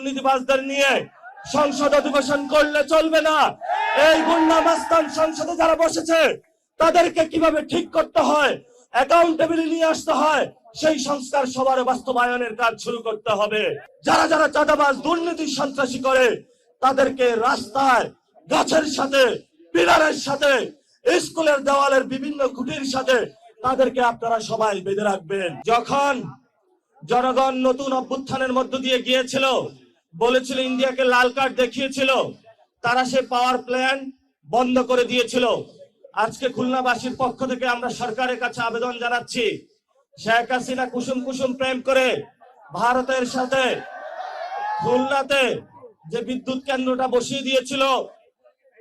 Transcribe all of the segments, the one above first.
দুর্নীতিবাজদের নিয়ে সংসদ অধিবেশন করলে চলবে না। এই গুন্ডা মাস্তান সংসদে যারা বসেছে তাদেরকে কিভাবে ঠিক করতে হয়, অ্যাকাউন্টেবিলিটি নিয়ে আসতে হয়, সেই সংস্কার সবার বাস্তবায়নের কাজ শুরু করতে হবে। যারা যারা চাঁদাবাজ দুর্নীতি সন্ত্রাসী করে তাদেরকে রাস্তায় গাছের সাথে, পিলারের সাথে, স্কুলের দেওয়ালের বিভিন্ন খুঁটির সাথে তাদেরকে আপনারা সবাই বেঁধে রাখবেন। যখন জনগণ নতুন অভ্যুত্থানের মধ্য দিয়ে গিয়েছিল, বলেছিল ইন্ডিয়াকে লাল কার্ড দেখিয়েছিল, তারা সে পাওয়ার প্ল্যান্ট বন্ধ করে দিয়েছিল। আজকে খুলনাবাসীর পক্ষ থেকে আমরা সরকারের কাছে আবেদন জানাচ্ছি, শেখ হাসিনা কুসুম কুসুম প্রেম করে ভারতের সাথে খুলনাতে যে বিদ্যুৎ কেন্দ্রটা বসিয়ে দিয়েছিল,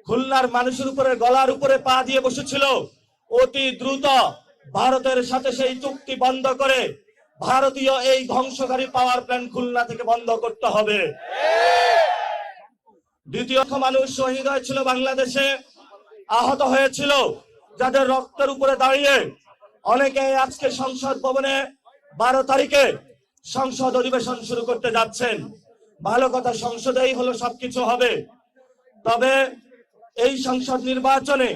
খুলনার মানুষের উপরে গলার উপরে পা দিয়ে বসেছিল, অতি দ্রুত ভারতের সাথে সেই চুক্তি বন্ধ করে ভারতীয় এই ধ্বংসকারী পাওয়ার প্ল্যান্ট খুলনা থেকে বন্ধ করতে হবে। দ্বিতীয় মানুষ শহীদ হয়েছিল বাংলাদেশে, আহত হয়েছিল, যাদের রক্তের উপরে দাঁড়িয়ে অনেকে আজকে সংসদ ভবনে 12 তারিখে সংসদ অধিবেশন শুরু করতে যাচ্ছেন। ভালো কথা, সংসদেই হলো সবকিছু হবে। তবে এই সংসদ নির্বাচনে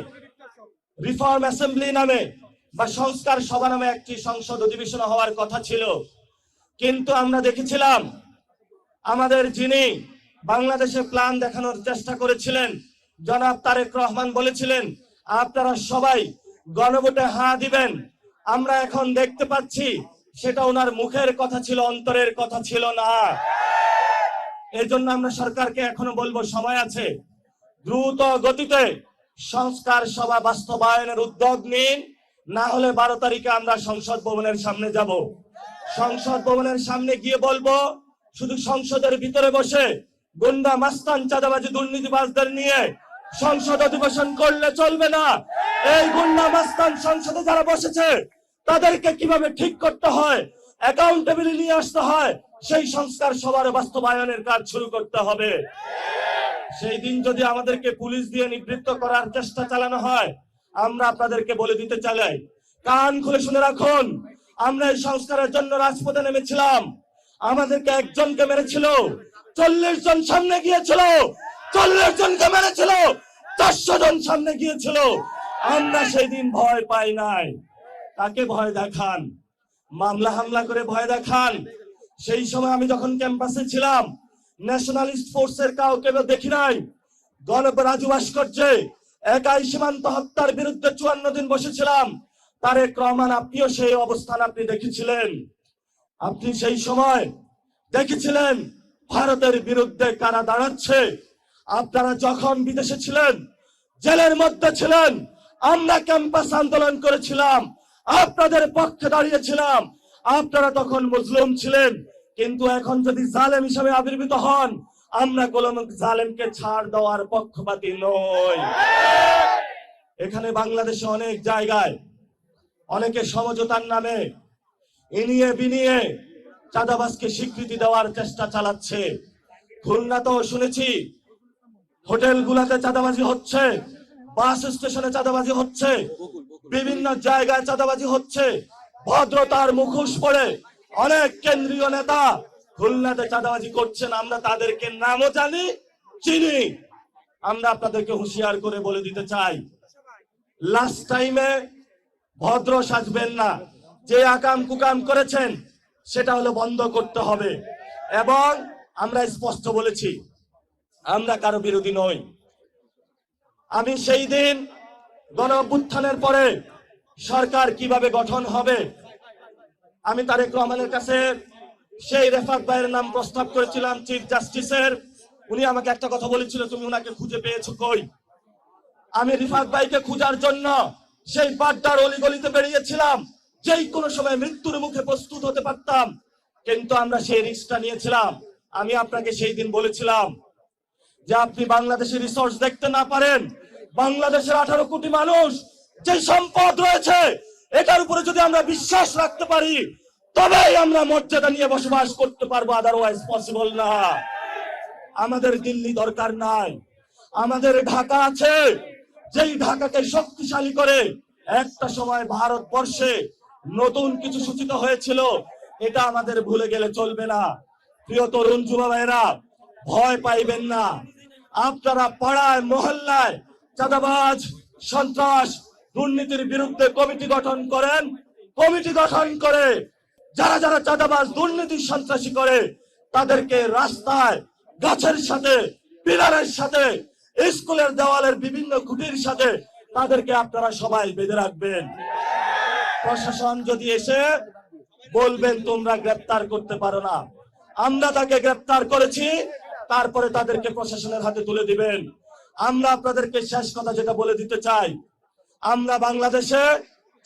রিফর্ম অ্যাসেম্বলি নামে বা সংস্কার সভা নামে একটি সংসদ অধিবেশন হওয়ার কথা ছিল, কিন্তু আমরা দেখেছিলাম আমাদের যিনি বাংলাদেশে প্ল্যান দেখানোর চেষ্টা করেছিলেন জনাব তারেক রহমান বলেছিলেন আপনারা সবাই গণভোটে হ্যাঁ দিবেন। আমরা এখন দেখতে পাচ্ছি সেটা ওনার মুখের কথা ছিল, অন্তরের কথা ছিল না। এর জন্য আমরা সরকারকে এখনো বলবো, সময় আছে, দ্রুত গতিতে সংস্কার সভা বাস্তবায়নের উদ্যোগ নিন, না হলে 12 তারিখে আমরা সংসদ ভবনের সামনে যাব। সংসদ ভবনের সামনে গিয়ে বলবো, শুধু সংসদের ভিতরে বসে গুন্ডা মাস্তান চাঁদাবাজি দুর্নীতিবাজদের নিয়ে সংসদ অধিবেশন করলে চলবে না। এই গুন্ডা মাস্তান সংসদে যারা বসেছে তাদেরকে কিভাবে ঠিক করতে হয়, অ্যাকাউন্টেবিলিটি নিয়ে আসতে হয়, সেই সংস্কার সবার বাস্তবায়নের কাজ শুরু করতে হবে। সেই দিন যদি আমাদেরকে পুলিশ দিয়ে নিবৃত্ত করার চেষ্টা চালানো হয়, আমরা আপনাদেরকে বলে দিতে চাই, কান খুলে শুনে রাখুন, আমরা এই সংস্কারের জন্য রাজপথে নেমেছিলাম। আমাদেরকে একজনকে মেরেছিল, 40 জন সামনে গিয়েছিল, 40 জনকে মেরেছিল, 400 জন সামনে গিয়েছিল। আমরা সেই দিন ভয় পাই নাই। তাকে ভয় দেখান, মামলা হামলা করে ভয় দেখান। সেই সময় আমি যখন ক্যাম্পাসে ছিলাম, ন্যাশনালিস্ট ফোর্সের কাউকে দেখি নাই। গণরাজু ভাস্কর্যে একাই সীমান্ত হত্যার বিরুদ্ধে 54 দিন বসেছিলাম। তারেক রহমান, আপনিও সেই অবস্থান আপনি দেখেছিলেন। আপনি সেই সময় দেখেছিলেন ভারতের বিরুদ্ধে কারা দাঁড়াচ্ছে। আপনারা যখন বিদেশে ছিলেন, জেলের মধ্যে ছিলেন, আমরা ক্যাম্পাস আন্দোলন করেছিলাম, আপনাদের পক্ষে দাঁড়িয়েছিলাম। আপনারা তখন মুসলিম ছিলেন, কিন্তু এখন যদি জালেম হিসেবে আবির্ভূত হন, আমরা কোন জালেমকে ছাড় দেওয়ার পক্ষপাতী নই। এখানে বাংলাদেশে অনেক জায়গায় অনেকে সমঝোতার নামে ইনিয়ে বিনিয়ে চাঁদাবাজকে স্বীকৃতি দেওয়ার চেষ্টা চালাচ্ছে। খুলনাতেও শুনেছি হোটেলগুলোতে চাঁদাবাজি হচ্ছে, বাস স্টেশনে চাঁদাবাজি হচ্ছে, বিভিন্ন জায়গায় চাঁদাবাজি হচ্ছে। ভদ্রতার মুখোশ পরে অনেক কেন্দ্রীয় নেতা খুলনাতে চাঁদাবাজি করছেন, আমরা তাদেরকে নামও জানি, চিনি। আমরা আপনাদেরকে হুঁশিয়ার করে বলে দিতে চাই, লাস্ট টাইমে ভদ্র সাজবেন না। যে আকাম কুকাম করেছেন সেটা হলো বন্ধ করতে হবে। এবং আমরা স্পষ্ট বলেছি, আমরা কারো বিরোধী নই। আমি সেই দিন গণ অভ্যুত্থানের পরে সরকার কিভাবে গঠন হবে, আমি তারেক রহমানের কাছে সেই রেফাত ভাইয়ের নাম প্রস্তাব করেছিলাম, চিফ জাস্টিসের। উনি আমাকে একটা কথা বলেছিল, তুমি উনাকে খুঁজে পেয়েছো কই? আমি রিফাত ভাইকে খোঁজার জন্য সেই বাড্ডার অলিগলিতে বেরিয়েছিলাম, যেই কোনো সময় মৃত্যুর মুখে প্রস্তুত হতে পারতাম, কিন্তু আমরা সেই রিস্কটা নিয়েছিলাম। আমি আপনাকে সেই দিন বলেছিলাম যে আপনি বাংলাদেশের রিসোর্স দেখতে না পারেন, বাংলাদেশের 18 কোটি মানুষ যে সম্পদ রয়েছে এটার উপরে যদি আমরা বিশ্বাস রাখতে পারি, তবেই আমরা মর্যাদা নিয়ে বসবাস করতে পারবো, আদারওয়াইজ পসিবল না। আমাদের দিল্লি দরকার নাই, আমাদের ঢাকা আছে, যেই ঢাকাকে শক্তিশালী করে একটা সময় ভারতবর্ষে নতুন কিছু সূচিত হয়েছিল, এটা আমাদের ভুলে গেলে চলবে না। প্রিয় তরুণ যুবা ভাইরা, ভয় পাইবেন না। আপনারা পাড়ায় মহল্লায় চাঁদাবাজ, সন্ত্রাস, দুর্নীতির বিরুদ্ধে কমিটি গঠন করেন। কমিটি গঠন করে যারা যারা চাঁদাবাজ, দুর্নীতি, সন্ত্রাসী করে তাদেরকে রাস্তায়, গাছের সাথে, পিলারের সাথে, স্কুলের দেওয়ালের বিভিন্ন খুঁটির সাথে তাদেরকে আপনারা সবাই বেঁধে রাখবেন। প্রশাসন যদি এসে বলবেন তোমরা গ্রেপ্তার করতে পারো না, আমরা তাকে গ্রেপ্তার করেছি, তারপরে তাদেরকে প্রশাসনের হাতে তুলে দিবেন। আমরা আপনাদেরকে শেষ কথা যেটা বলে দিতে চাই, আমরা বাংলাদেশে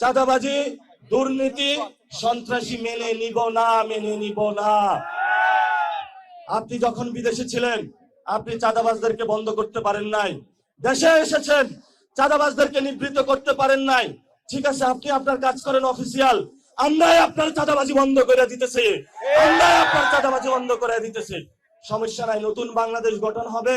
চাঁদাবাজি, দুর্নীতি, সন্ত্রাসী মেনে নিব না, মেনে নিব না। আপনি যখন বিদেশে ছিলেন আপনি চাঁদাবাজদেরকে বন্ধ করতে পারেন নাই, দেশে এসেছেন চাঁদাবাজদেরকে নিবৃত্ত করতে পারেন নাই। ঠিক আছে, আপনি আপনার কাজ করেন অফিসিয়াল, আমরাই আপনার চাঁদাবাজি বন্ধ করে দিতেছি, আমরাই আপনার চাঁদাবাজি বন্ধ করে দিতেছি। সমস্যা নাই, নতুন বাংলাদেশ গঠন হবে।